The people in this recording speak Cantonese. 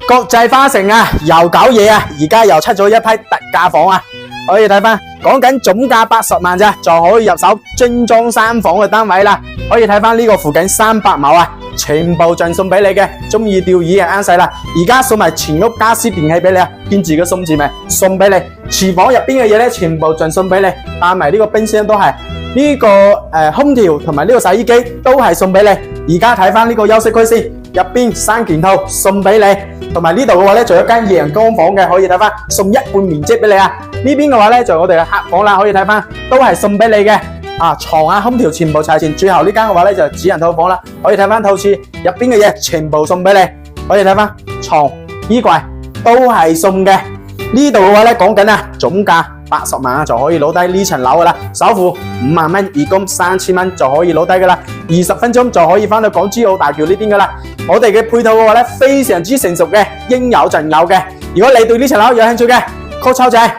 國際花城啊，又搞嘢啊，而家又出咗一批特價房啊，可以睇翻，講緊總價80萬咋，就可以入手精裝3房嘅單位啦。可以睇翻呢個附近300畝啊，全部盡送俾你嘅，中意釣魚嘅啱晒啦。而家送埋全屋家私電器俾你啊，見住個送字未？送俾你。廚房入邊嘅嘢咧，全部盡送俾你，帶埋呢個冰箱都係。呢個空調同埋呢個洗衣機都係送俾你。而家睇翻呢個休息區先，入邊3件套送俾你，同埋呢度嘅話咧，仲有間陽光房嘅，可以睇翻送一半面積俾你啊。呢邊嘅話咧，就係我哋嘅客房啦，可以睇翻都係送俾你嘅。啊，床啊、空調全部齊全。最後呢間嘅話咧就係主人套房啦，可以睇翻套廁入邊嘅嘢全部送俾你，可以睇翻床、衣櫃都係送嘅。呢度嘅話咧講緊啊，總價80萬就可以攞低呢層樓噶啦，首付5萬蚊，月供3000蚊就可以攞低噶啦，20分鐘就可以翻到港珠澳大橋呢邊噶啦。我哋嘅配套嘅話咧非常之成熟嘅，應有盡有嘅。如果你對呢層樓有興趣嘅，call 抽仔。